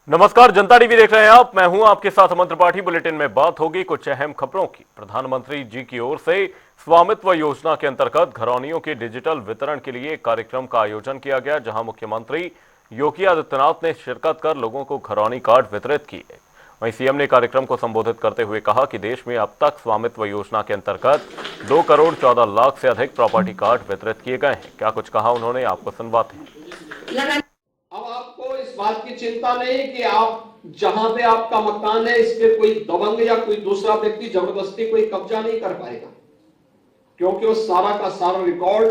नमस्कार, जनता टीवी देख रहे हैं आप। मैं हूं आपके साथ अमन त्रिपाठी। बुलेटिन में बात होगी कुछ अहम खबरों की। प्रधानमंत्री जी की ओर से स्वामित्व योजना के अंतर्गत घरौनियों के डिजिटल वितरण के लिए एक कार्यक्रम का आयोजन किया गया, जहां मुख्यमंत्री योगी आदित्यनाथ ने शिरकत कर लोगों को घरौनी कार्ड वितरित किए। वहीं सीएम ने कार्यक्रम को संबोधित करते हुए कहा कि देश में अब तक स्वामित्व योजना के अंतर्गत 2 करोड़ 14 लाख से अधिक प्रॉपर्टी कार्ड वितरित किए गए हैं। क्या कुछ कहा उन्होंने, आपको सुनवाते हैं। अब आपको इस बात की चिंता नहीं कि आप जहां पे आपका मकान है इस पे कोई दबंग या कोई दूसरा व्यक्ति जबरदस्ती कोई कब्जा नहीं कर पाएगा, क्योंकि वो सारा का सारा रिकॉर्ड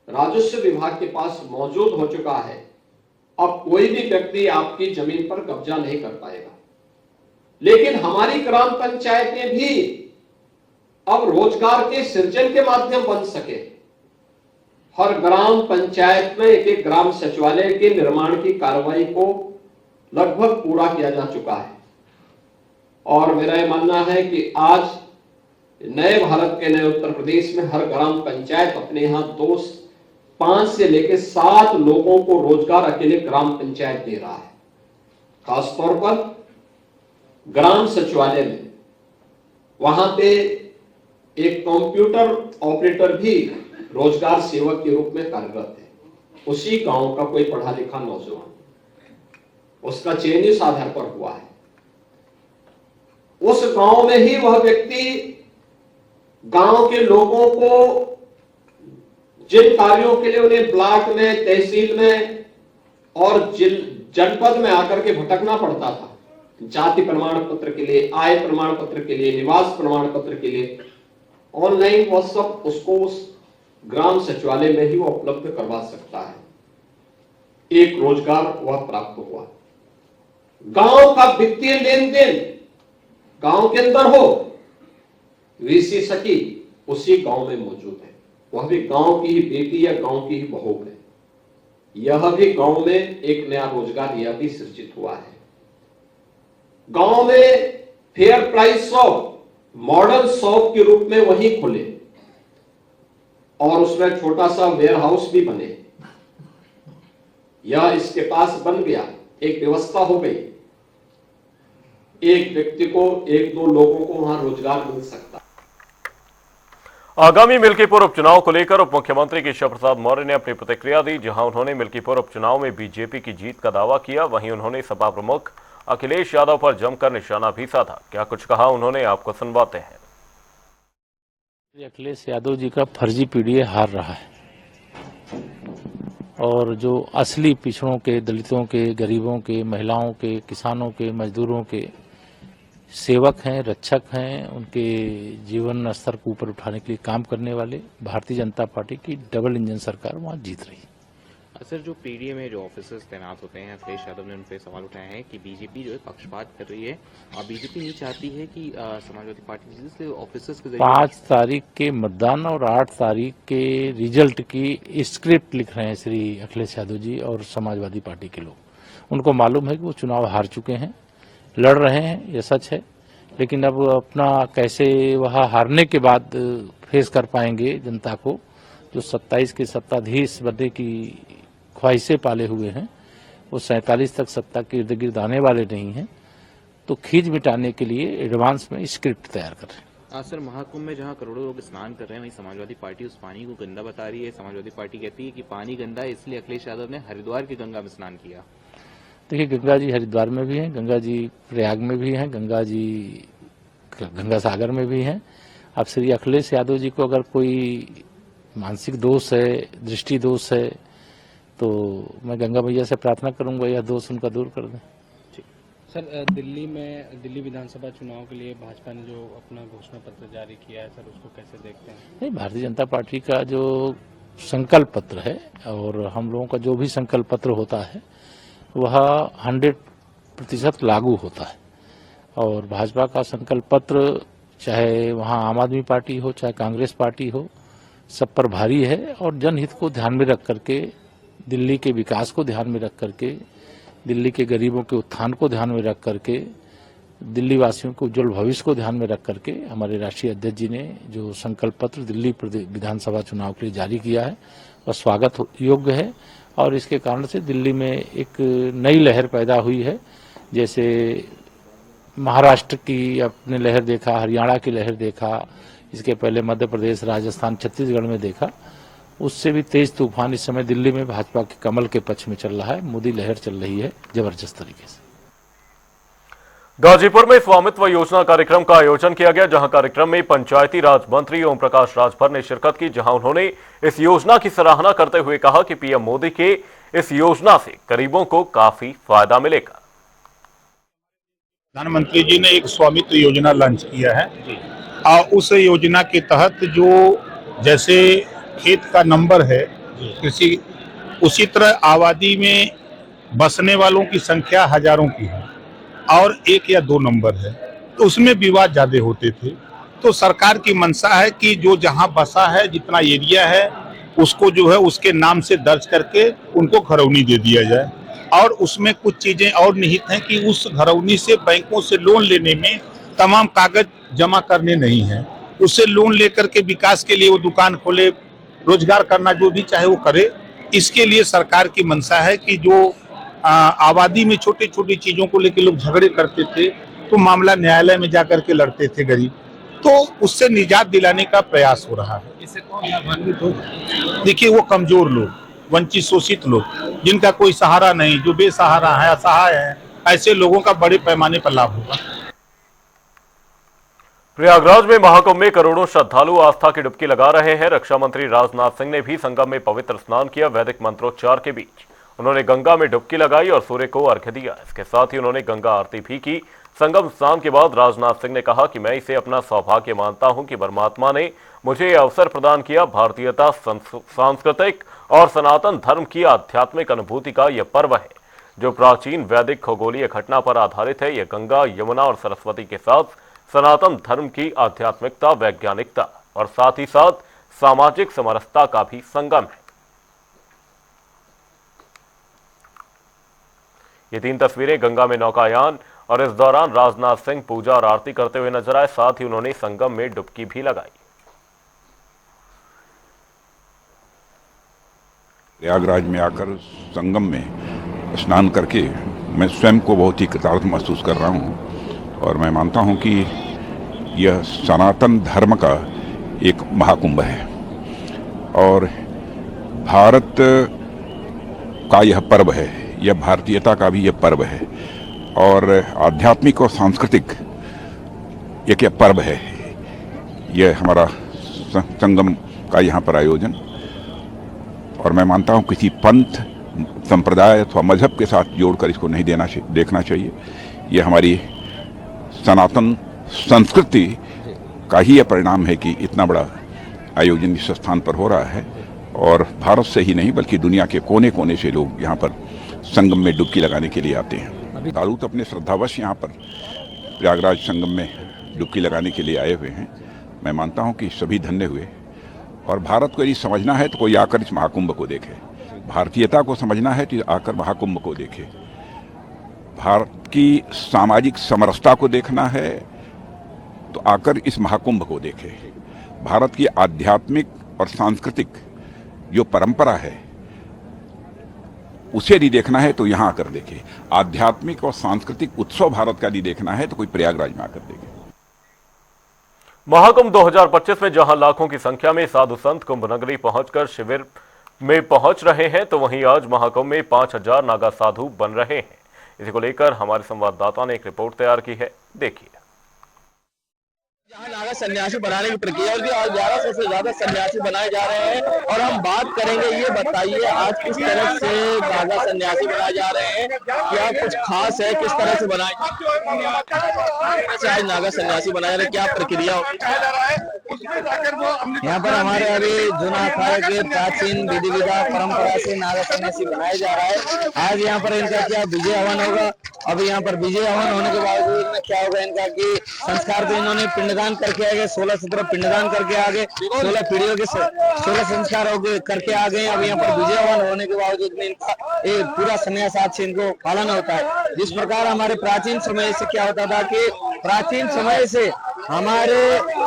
राजस्व विभाग के पास मौजूद हो चुका है। अब कोई भी व्यक्ति आपकी जमीन पर कब्जा नहीं कर पाएगा। लेकिन हमारी ग्राम पंचायतें भी अब रोजगार के सृजन के माध्यम बन सके। हर ग्राम पंचायत में एक ग्राम सचिवालय के निर्माण की कार्रवाई को लगभग पूरा किया जा चुका है और मेरा यह मानना है कि आज नए भारत के नए उत्तर प्रदेश में हर ग्राम पंचायत अपने यहां 5 से लेकर 7 लोगों को रोजगार अकेले ग्राम पंचायत दे रहा है। खासतौर पर ग्राम सचिवालय में वहां पे एक कंप्यूटर ऑपरेटर भी रोजगार सेवक के रूप में कार्यरत है। उसी गांव का कोई पढ़ा लिखा नौजवान, उसका चयन इस आधार पर हुआ है। उस गांव में ही वह व्यक्ति गांव के लोगों को जिन कार्यों के लिए उन्हें ब्लॉक में, तहसील में और जनपद में आकर के भटकना पड़ता था, जाति प्रमाण पत्र के लिए, आय प्रमाण पत्र के लिए, निवास प्रमाण पत्र के लिए, ऑनलाइन वह सब उसको उस ग्राम सचिवालय में ही वो उपलब्ध करवा सकता है। एक रोजगार वह प्राप्त हुआ। गांव का वित्तीय लेन देन गांव के अंदर हो, वीसी सखी उसी गांव में मौजूद है। वह भी गांव की ही बेटी या गांव की ही बहू है। यह भी गांव में एक नया रोजगार यह भी सृजित हुआ है। गांव में fair price shop, model shop के रूप में वही खुले और उसमें छोटा सा वेयर हाउस भी बने। यह इसके पास बन गया, एक व्यवस्था हो गई। एक व्यक्ति को, 1-2 लोगों को वहां रोजगार मिल सकता। आगामी मिल्कीपुर उपचुनाव को लेकर उप मुख्यमंत्री केशव प्रसाद मौर्य ने अपनी प्रतिक्रिया दी, जहां उन्होंने मिल्कीपुर उपचुनाव में बीजेपी की जीत का दावा किया। वहीं उन्होंने सपा प्रमुख अखिलेश यादव पर जमकर निशाना भी साधा। क्या कुछ कहा उन्होंने, आपको सुनवाते हैं। अखिलेश यादव जी का फर्जी पीडीए हार रहा है और जो असली पिछड़ों के, दलितों के, गरीबों के, महिलाओं के, किसानों के, मजदूरों के सेवक हैं, रक्षक हैं, उनके जीवन स्तर को ऊपर उठाने के लिए काम करने वाले भारतीय जनता पार्टी की डबल इंजन सरकार वहां जीत रही है। सर, जो पीडीए में जो ऑफिसर्स तैनात होते हैं, अखिलेश यादव ने उन पर सवाल उठाए हैं कि बीजेपी जो है पक्षपात कर रही है और बीजेपी नहीं चाहती है कि समाजवादी पार्टी से ऑफिसर्स के जरिए 5 तारीख के मतदान और 8 तारीख के रिजल्ट की स्क्रिप्ट लिख रहे हैं श्री अखिलेश यादव जी और समाजवादी पार्टी के लोग। उनको मालूम है कि वो चुनाव हार चुके हैं, लड़ रहे हैं, ये सच है, लेकिन अब अपना कैसे वह हारने के बाद फेस कर पाएंगे जनता को, जो 27 के सत्ताधीश बनने की ख्वाहिशें पाले हुए हैं, वो 47 तक सत्ता के इर्द गिर्द आने वाले नहीं हैं, तो खींच मिटाने के लिए एडवांस में स्क्रिप्ट तैयार कर रहे हैं। सर, महाकुंभ में जहां करोड़ों लोग स्नान कर रहे हैं, वहीं समाजवादी पार्टी उस पानी को गंदा बता रही है। समाजवादी पार्टी कहती है कि पानी गंदा है, इसलिए अखिलेश यादव ने हरिद्वार की गंगा में स्नान किया। देखिए, गंगा जी हरिद्वार में भी हैं, गंगा जी प्रयाग में भी हैं, गंगा जी गंगा सागर में भी हैं। अब श्री अखिलेश यादव जी को अगर कोई मानसिक दोष है, दृष्टि दोष है, तो मैं गंगा मैया से प्रार्थना करूंगा यह दोष उनका दूर कर दें। सर, दिल्ली विधानसभा चुनाव के लिए भाजपा ने जो अपना घोषणा पत्र जारी किया है, सर उसको कैसे देखते हैं? नहीं, भारतीय जनता पार्टी का जो संकल्प पत्र है और हम लोगों का जो भी संकल्प पत्र होता है वह 100% लागू होता है। और भाजपा का संकल्प पत्र, चाहे वहाँ आम आदमी पार्टी हो, चाहे कांग्रेस पार्टी हो, सब पर भारी है और जनहित को ध्यान में रख करके, दिल्ली के विकास को ध्यान में रख करके, दिल्ली के गरीबों के उत्थान को ध्यान में रख करके, दिल्ली वासियों के उज्जवल भविष्य को ध्यान में रख करके हमारे राष्ट्रीय अध्यक्ष जी ने जो संकल्प पत्र दिल्ली विधानसभा चुनाव के लिए जारी किया है वह स्वागत योग्य है और इसके कारण से दिल्ली में एक नई लहर पैदा हुई है जैसे महाराष्ट्र की आपने लहर देखा, हरियाणा की लहर देखा, इसके पहले मध्य प्रदेश, राजस्थान, छत्तीसगढ़ में देखा। उससे भी तेज तूफान इस समय दिल्ली में भाजपा के कमल के पक्ष में चल रहा है। मोदी लहर चल रही है जबरदस्त तरीके से। गाजीपुर में स्वामित्व योजना कार्यक्रम का आयोजन किया गया, जहां कार्यक्रम में पंचायती राज मंत्री ओम प्रकाश राजभर ने शिरकत की, जहां उन्होंने इस योजना की सराहना करते हुए कहा कि पीएम मोदी के इस योजना से गरीबों को काफी फायदा मिलेगा। प्रधानमंत्री जी ने एक स्वामित्व योजना लॉन्च किया है और उस योजना के तहत जो जैसे खेत का नंबर है कृषि, उसी तरह आबादी में बसने वालों की संख्या हजारों की है और 1 या 2 नंबर है, तो उसमें विवाद ज्यादा होते थे। तो सरकार की मंशा है कि जो जहां बसा है, जितना एरिया है, उसको जो है उसके नाम से दर्ज करके उनको घरौनी दे दिया जाए। और उसमें कुछ चीजें और निहित हैं कि उस घरौनी से बैंकों से लोन लेने में तमाम कागज जमा करने नहीं है। उससे लोन लेकर के विकास के लिए वो दुकान खोले, रोजगार करना जो भी चाहे वो करे। इसके लिए सरकार की मंशा है कि जो आबादी में छोटी छोटी चीजों को लेकर लोग झगड़े करते थे, तो मामला न्यायालय में जाकर के लड़ते थे गरीब, तो उससे निजात दिलाने का प्रयास हो रहा है। इससे कौन लाभान्वित हो? देखिए, वो कमजोर लोग, वंचित शोषित लोग, जिनका कोई सहारा नहीं, जो बेसहारा है, असहाय है, ऐसे लोगों का बड़े पैमाने पर लाभ होगा। प्रयागराज में महाकुंभ में करोड़ों श्रद्धालु आस्था की डुबकी लगा रहे हैं। रक्षा मंत्री राजनाथ सिंह ने भी संगम में पवित्र स्नान किया। वैदिक मंत्रोच्चार के बीच उन्होंने गंगा में डुबकी लगाई और सूर्य को अर्घ्य दिया। इसके साथ ही उन्होंने गंगा आरती भी की। संगम स्नान के बाद राजनाथ सिंह ने कहा कि मैं इसे अपना सौभाग्य मानता हूं कि परमात्मा ने मुझे यह अवसर प्रदान किया। भारतीयता, सांस्कृतिक और सनातन धर्म की आध्यात्मिक अनुभूति का यह पर्व है, जो प्राचीन वैदिक खगोलीय घटना पर आधारित है। यह गंगा, यमुना और सरस्वती के साथ सनातन धर्म की आध्यात्मिकता, वैज्ञानिकता और साथ ही साथ सामाजिक समरसता का भी संगम है। ये 3 तस्वीरें गंगा में नौकायान, और इस दौरान राजनाथ सिंह पूजा और आरती करते हुए नजर आए। साथ ही उन्होंने संगम में डुबकी भी लगाई। प्रयागराज में आकर संगम में स्नान करके मैं स्वयं को बहुत ही कृतार्थ महसूस कर रहा हूं और मैं मानता हूं कि यह सनातन धर्म का एक महाकुंभ है और भारत का यह पर्व है। यह भारतीयता का भी यह पर्व है और आध्यात्मिक और सांस्कृतिक एक यह पर्व है। यह हमारा संगम का यहाँ पर आयोजन, और मैं मानता हूँ किसी पंथ, संप्रदाय अथवा मजहब के साथ जोड़कर इसको नहीं देखना चाहिए। यह हमारी सनातन संस्कृति का ही यह परिणाम है कि इतना बड़ा आयोजन इस स्थान पर हो रहा है और भारत से ही नहीं बल्कि दुनिया के कोने कोने से लोग यहाँ पर संगम में डुबकी लगाने के लिए आते हैं। श्रद्धालु तो अपने श्रद्धावश यहाँ पर प्रयागराज संगम में डुबकी लगाने के लिए आए हुए हैं। मैं मानता हूँ कि सभी धन्य हुए और भारत को यदि समझना है तो कोई आकर इस महाकुंभ को देखे। भारतीयता को समझना है तो आकर महाकुंभ को देखे। भारत की सामाजिक समरसता को देखना है तो आकर इस महाकुंभ को देखे। भारत की आध्यात्मिक और सांस्कृतिक जो परंपरा है उसे यदि देखना है तो यहाँ आकर देखे। आध्यात्मिक और सांस्कृतिक उत्सव भारत का यदि देखना है तो कोई प्रयागराज में आकर देखे। महाकुंभ 2025 में जहां लाखों की संख्या में साधु संत कुंभ नगरी पहुंचकर शिविर में पहुंच रहे हैं, तो वहीं आज महाकुंभ में 5000 नागा साधु बन रहे हैं। इसी को लेकर हमारे संवाददाता ने एक रिपोर्ट तैयार की है, देखिए। यहाँ नागा सन्यासी बनाने की प्रक्रिया होगी। आज 1100 से ज्यादा सन्यासी बनाए जा रहे हैं और हम बात करेंगे। ये बताइए आज किस तरह से नागा सन्यासी बनाए जा रहे हैं, क्या कुछ खास है, किस तरह से बनाए आज नागा सन्यासी बनाए जा रहे, क्या प्रक्रिया होगी? यहाँ पर हमारे अभी जूना अखाड़े के प्राचीन विधि विधान परंपरा से नागा सन्यासी बनाया जा रहा है। आज यहाँ पर इनका क्या विजय हवन होगा। अब यहाँ पर विजय हवन होने के बावजूद में क्या होगा इनका कि संस्कार तो इन्होंने पिंडदान करके आ गए, 16-17 पिंडदान करके आ गए, 16 पीढ़ियों के 16 संस्कार हो गए करके आ गए। अब यहाँ पर विजय हवन होने के बावजूद में इनका पूरा संन्यास आज से इनको पालन होता है। जिस प्रकार हमारे प्राचीन समय से क्या होता था कि प्राचीन समय से हमारे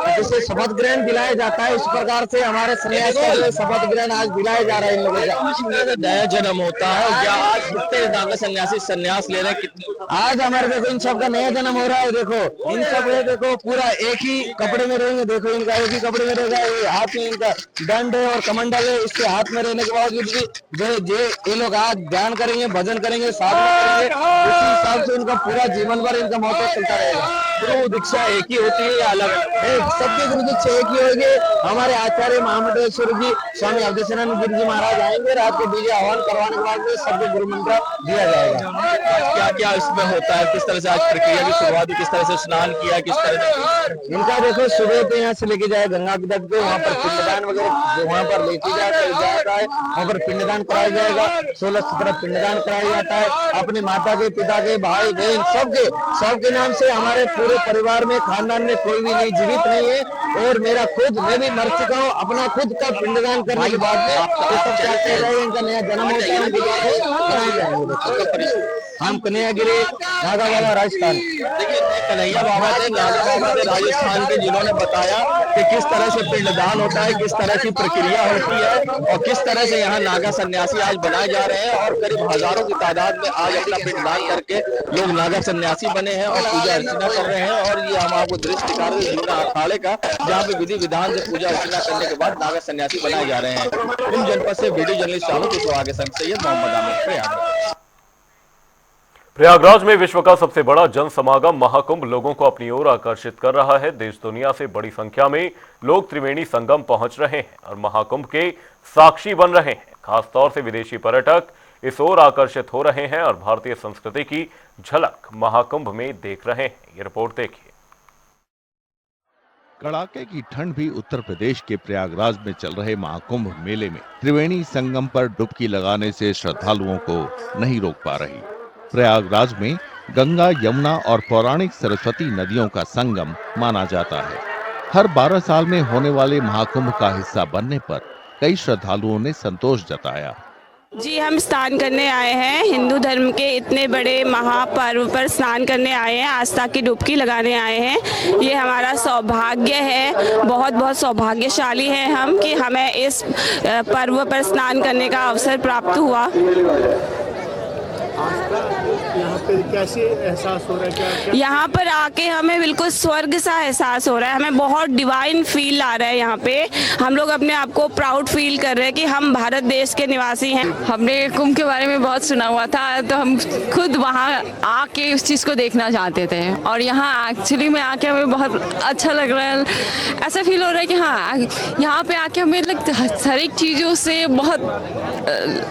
जैसे शपथ ग्रहण दिलाया जाता है, इस प्रकार से हमारे सन्यास का जो शपथ ग्रहण आज दिलाया जा रहा है इन लोगों का नया जन्म होता है। क्या आज कितने नागा सन्यासी सन्यास ले रहे हैं, आज हमारे देखो इन सब का नया जन्म हो रहा है। देखो इन सब ये देखो पूरा एक ही कपड़े में रहेंगे, देखो इनका एक ही कपड़े में रहेगा, ये हाथ में इनका दंड है और कमंडल है, इसके हाथ में रहने के बावजूद भी ये लोग आज ध्यान करेंगे, भजन करेंगे, साधना करेंगे, उसी हिसाब से इनका पूरा जीवन भर इनका महत्व चलता रहेगा। गुरु दीक्षा एक ही होती है या अलग? सबके गुरु दीक्षा एक ही होगी। हमारे आचार्य महामंडलेश्वर जी स्वामी अवधेशानंद गिरी जी महाराज आएंगे, रात को बीजे आह्वान करवाने के बाद सबको गुरु मंत्र दिया जाएगा। क्या क्या इसमें होता है, किस तरह से आज प्रक्रिया की शुरुआत, किस तरह से स्नान किया, किस तरह से इनका देखो सुबह तो यहाँ से लेके जाए गंगा की तट पे, वहाँ पर पिंडदान वगैरह वहाँ पर लेके जाता है, वहाँ पर पिंडदान कराया जाएगा, 16-17 पिंडदान कराया जाता है। अपने माता के, पिता के, भाई बहन सबके नाम से हमारे पूरे परिवार में, खानदान में कोई भी नहीं जीवित नहीं है। और मेरा खुद, मैं भी मर चुका हूँ, अपना खुद का पिंडदान करने के बाद में सब चाहते हैं इनका नया जन्म होता है। हम कन्हैयागिरी नागावाला राजस्थान। देखिए कन्हैया बाबा थे, नागा बाबा थे राजस्थान के, जिन्होंने बताया कि किस तरह से पिंडदान होता है, किस तरह की प्रक्रिया होती है और किस तरह से यहाँ नागा सन्यासी आज बनाए जा रहे हैं। और करीब हजारों की तादाद में आज अपना पिंडदान करके लोग नागा सन्यासी बने हैं और पूजा अर्चना कर रहे हैं। और ये हम आपको दृश्य दिखा रहे हैं अखाड़े का, जहाँ पे विधि विधान से पूजा अर्चना करने के बाद नागा सन्यासी बनाए जा रहे हैं। इन जनपद से वीडियो जर्नलिस्ट शाहरुख कुशवाहा के संग सैयद मोहम्मद आमिर, प्रयागराज। प्रयागराज में विश्व का सबसे बड़ा जन समागम महाकुंभ लोगों को अपनी ओर आकर्षित कर रहा है। देश दुनिया से बड़ी संख्या में लोग त्रिवेणी संगम पहुंच रहे हैं और महाकुंभ के साक्षी बन रहे हैं। खासतौर से विदेशी पर्यटक इस ओर आकर्षित हो रहे हैं और भारतीय संस्कृति की झलक महाकुंभ में देख रहे हैं। ये रिपोर्ट देखिए। कड़ाके की ठंड भी उत्तर प्रदेश के प्रयागराज में चल रहे महाकुंभ मेले में त्रिवेणी संगम पर डुबकी लगाने से श्रद्धालुओं को नहीं रोक पा रही। प्रयागराज में गंगा, यमुना और पौराणिक सरस्वती नदियों का संगम माना जाता है। हर 12 साल में होने वाले महाकुंभ का हिस्सा बनने पर कई श्रद्धालुओं ने संतोष जताया। जी, हम स्नान करने आए हैं, हिंदू धर्म के इतने बड़े महापर्व पर स्नान करने आए हैं, आस्था की डुबकी लगाने आए हैं। ये हमारा सौभाग्य है, बहुत बहुत सौभाग्यशाली हैं हम कि हमें इस पर्व पर स्नान करने का अवसर प्राप्त हुआ। यहाँ पे कैसे एहसास हो रहा है? क्या यहाँ पर आके हमें बिल्कुल स्वर्ग सा एहसास हो रहा है, हमें बहुत डिवाइन फील आ रहा है। यहाँ पे हम लोग अपने आप को प्राउड फील कर रहे हैं कि हम भारत देश के निवासी हैं। हमने कुंभ के बारे में बहुत सुना हुआ था, तो हम खुद वहाँ आके उस चीज़ को देखना चाहते थे और यहाँ एक्चुअली में आके हमें बहुत अच्छा लग रहा है। ऐसा फील हो रहा है कि हाँ, यहाँ पे आके हमें हर एक चीज़ों से बहुत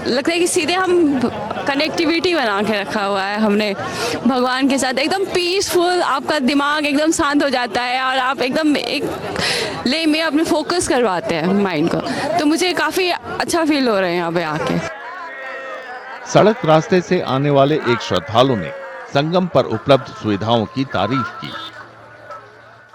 लगता है कि सीधे हम कनेक्टिविटी बना के रखा हुआ है हमने भगवान के साथ। एकदम पीसफुल, आपका दिमाग एकदम शांत हो जाता है और आप एकदम एक ले में अपने फोकस करवाते हैं माइंड को। तो मुझे काफ़ी अच्छा फील हो रहा है यहाँ पे आके। सड़क रास्ते से आने वाले एक श्रद्धालु ने संगम पर उपलब्ध सुविधाओं की तारीफ की।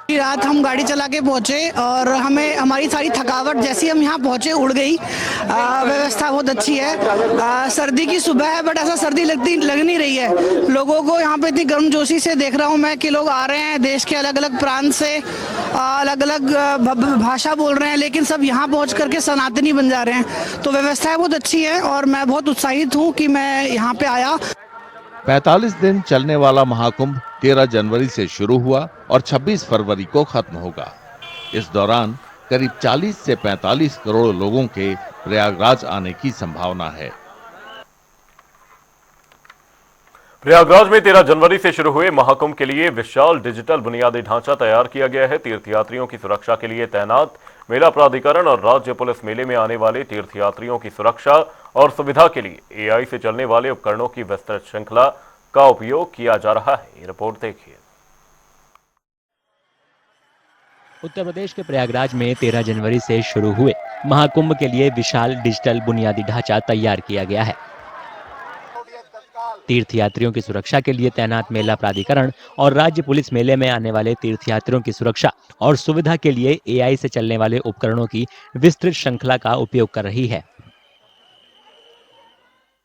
रात हम गाड़ी चला के पहुंचे और हमें हमारी सारी थकावट जैसी हम यहाँ पहुंचे उड़ गई। व्यवस्था बहुत अच्छी है। सर्दी की सुबह है बट ऐसा सर्दी लग नहीं रही है। लोगों को यहाँ पे इतनी गर्मजोशी से देख रहा हूँ मैं कि लोग आ रहे हैं देश के अलग अलग प्रांत से, अलग अलग भाषा बोल रहे हैं, लेकिन सब यहाँ पहुँच करके सनातनी बन जा रहे हैं। तो व्यवस्थाएं बहुत अच्छी है और मैं बहुत उत्साहित हूँ कि मैं यहाँ पे आया। 45 दिन चलने वाला महाकुंभ 13 जनवरी से शुरू हुआ और 26 फरवरी को खत्म होगा। इस दौरान करीब 40 से 45 करोड़ लोगों के प्रयागराज आने की संभावना है। प्रयागराज में 13 जनवरी से शुरू हुए महाकुंभ के लिए विशाल डिजिटल बुनियादी ढांचा तैयार किया गया है। तीर्थयात्रियों की सुरक्षा के लिए तैनात मेला प्राधिकरण और राज्य पुलिस मेले में आने वाले तीर्थयात्रियों की सुरक्षा और सुविधा के लिए एआई से चलने वाले उपकरणों की विस्तृत श्रृंखला का उपयोग किया जा रहा है। ये रिपोर्ट देखिए। उत्तर प्रदेश के प्रयागराज में 13 जनवरी से शुरू हुए महाकुंभ के लिए विशाल डिजिटल बुनियादी ढांचा तैयार किया गया है। तीर्थयात्रियों की सुरक्षा के लिए तैनात मेला प्राधिकरण और राज्य पुलिस मेले में आने वाले तीर्थयात्रियों की सुरक्षा और सुविधा के लिए एआई से चलने वाले उपकरणों की विस्तृत श्रृंखला का उपयोग कर रही है।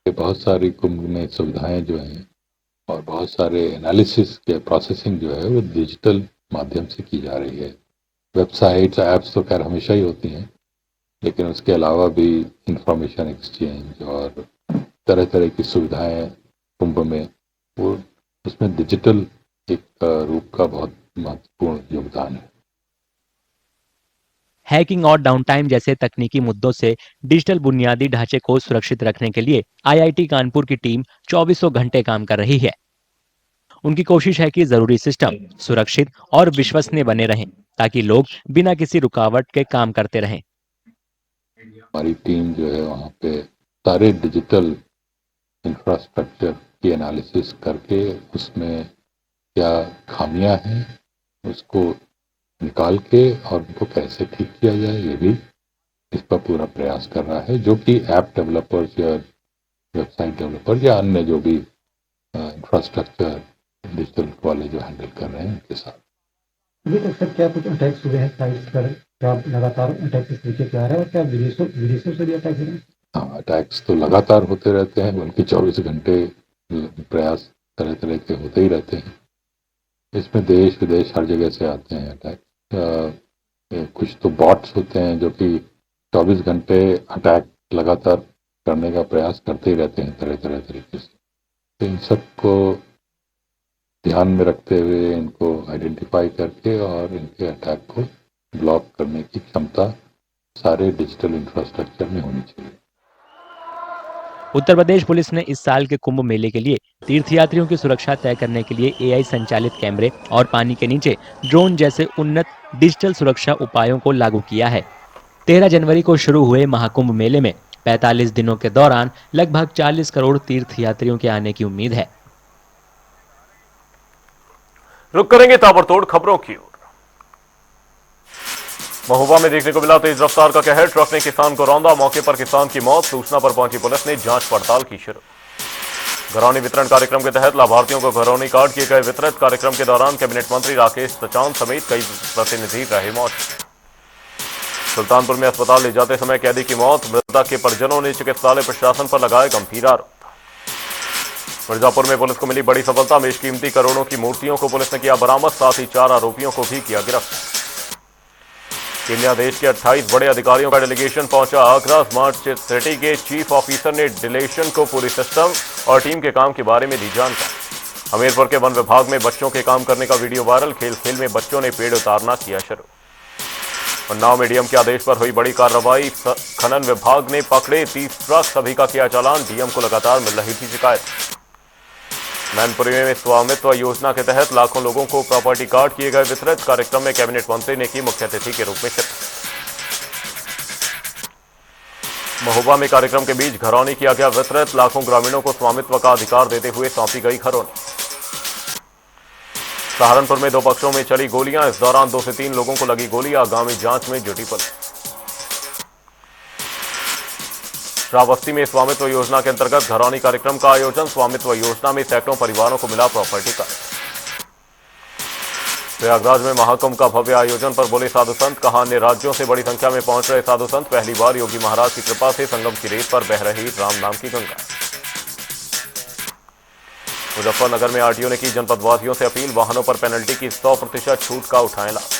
बहुत सारी कुंभ में सुविधाएं जो हैं और बहुत सारे एनालिसिस के प्रोसेसिंग जो है वो डिजिटल माध्यम से की जा रही है। वेबसाइट्स, ऐप्स तो खैर हमेशा ही होती हैं, लेकिन उसके अलावा भी इंफॉर्मेशन एक्सचेंज और तरह तरह की सुविधाएं कुंभ में, वो उसमें डिजिटल एक रूप का बहुत महत्वपूर्ण योगदान है। हैकिंग और डाउनटाइम जैसे तकनीकी मुद्दों से डिजिटल बुनियादी ढांचे को सुरक्षित रखने के लिए आईआईटी कानपुर की टीम 24 घंटे काम कर रही है। उनकी कोशिश है कि जरूरी सिस्टम सुरक्षित और विश्वसनीय बने रहें, ताकि लोग बिना किसी रुकावट के काम करते रहें। हमारी टीम जो है वहाँ पे सारे डिजिटल इंफ्रास्ट्रक्चर की एनालिसिस करके उसमें क्या खामियां हैं उसको निकाल के और उनको कैसे ठीक किया जाए, ये भी इस पर पूरा प्रयास कर रहा है, जो कि ऐप डेवलपर्स या वेबसाइट डेवलपर या अन्य जो भी इंफ्रास्ट्रक्चर डिजिटल वाले जो हैंडल कर रहे हैं उनके साथ। अभी तक सर क्या कुछ अटैक्स हुए हैं साइट्स पर? क्या लगातार अटैक्स इस तरीके के आ रहे हैं और क्या विदेशों से भी अटैक हो रहे हैं? हाँ, अटैक्स तो लगातार होते रहते हैं, बल्कि 24 घंटे प्रयास तरह तरह के होते ही रहते हैं। इसमें देश विदेश हर जगह से आते हैं अटैक। कुछ तो बॉट्स होते हैं जो कि 24 घंटे अटैक लगातार करने का प्रयास करते ही रहते हैं तरह तरह तरीके से। तो इन सबको ध्यान में रखते हुए इनको आइडेंटिफाई करके और इनके अटैक को ब्लॉक करने की क्षमता सारे डिजिटल इंफ्रास्ट्रक्चर में होनी चाहिए। उत्तर प्रदेश पुलिस ने इस साल के कुंभ मेले के लिए तीर्थयात्रियों की सुरक्षा तय करने के लिए एआई संचालित कैमरे और पानी के नीचे ड्रोन जैसे उन्नत डिजिटल सुरक्षा उपायों को लागू किया है। 13 जनवरी को शुरू हुए महाकुंभ मेले में 45 दिनों के दौरान लगभग 40 करोड़ तीर्थयात्रियों के आने की उम्मीद है। रुक करेंगे ताबड़तोड़ खबरों की ओर। महोबा में देखने को मिला तेज रफ्तार का कहर, ट्रक ने किसान को रौंदा, मौके पर किसान की मौत। सूचना पर पहुंची पुलिस ने जांच पड़ताल की शुरू। घरौनी वितरण कार्यक्रम के तहत लाभार्थियों को घरौनी कार्ड किए गए वितरित। कार्यक्रम के दौरान कैबिनेट मंत्री राकेश सचान समेत कई प्रतिनिधि रहे मौजूद। सुल्तानपुर में अस्पताल ले जाते समय कैदी की मौत, मृतक के परिजनों ने चिकित्सालय प्रशासन पर लगाए गंभीर आरोप। मिर्जापुर में पुलिस को मिली बड़ी सफलता, बेशकीमती करोड़ों की मूर्तियों को पुलिस ने किया बरामद, साथ ही 4 आरोपियों को भी किया गिरफ्तार। केन्या देश के 28 बड़े अधिकारियों का डेलीगेशन पहुंचा आगरा। स्मार्ट सिटी के चीफ ऑफिसर ने डेलीगेशन को पूरी सिस्टम और टीम के काम के बारे में दी जानकारी। हमीरपुर के वन विभाग में बच्चों के काम करने का वीडियो वायरल, खेल खेल में बच्चों ने पेड़ उतारना किया शुरू। उन्नाव में डीएम के आदेश पर हुई बड़ी कार्रवाई, खनन विभाग ने पकड़े 30 ट्रक, सभी का किया चालान। डीएम को लगातार मिल रही थी शिकायत। मैनपुरी में स्वामित्व योजना के तहत लाखों लोगों को प्रॉपर्टी कार्ड किए गए वितरित। कार्यक्रम में कैबिनेट मंत्री ने की मुख्य अतिथि के रूप में शिरकत। महोबा में कार्यक्रम के बीच घरौनी किया गया वितरित, लाखों ग्रामीणों को स्वामित्व का अधिकार देते हुए सौंपी गई घरौनी। सहारनपुर में 2 पक्षों में चली गोलियां, इस दौरान 2 से 3 लोगों को लगी गोलियां। आगामी जांच में जुटी पुलिस। श्रावस्ती में स्वामित्व योजना के अंतर्गत घरौनी कार्यक्रम का आयोजन। स्वामित्व योजना में सैकड़ों परिवारों को मिला प्रॉपर्टी कार्ड। प्रयागराज में महाकुंभ का भव्य आयोजन पर बोले साधु संत, कहा अन्य राज्यों से बड़ी संख्या में पहुंच रहे साधु संत। पहली बार योगी महाराज की कृपा से संगम की रेत पर बह रही राम नाम की गंगा। मुजफ्फरनगर में आरटीओ ने की जनपदवासियों से अपील, वाहनों पर पेनल्टी की 100% छूट का उठाएं लाभ।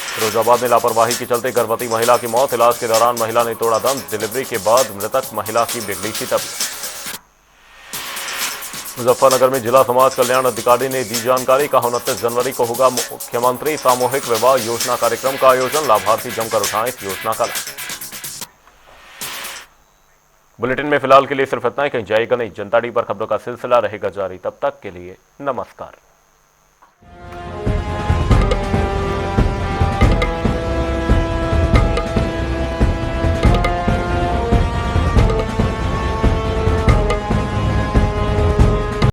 फिरोजाबाद में लापरवाही के चलते गर्भवती महिला की मौत, इलाज के दौरान महिला ने तोड़ा दम। डिलीवरी के बाद मृतक महिला की बिगड़ी सी तबीयत। मुजफ्फरनगर में जिला समाज कल्याण अधिकारी ने दी जानकारी, कहा 29 जनवरी को होगा मुख्यमंत्री सामूहिक विवाह योजना कार्यक्रम का आयोजन। लाभार्थी जमकर उठाएं इस योजना का लाभ। बुलेटिन में फिलहाल के लिए सिर्फ इतना ही, कहीं जाएगा नहीं। जनता डी पर खबरों का सिलसिला रहेगा जारी, तब तक के लिए नमस्कार।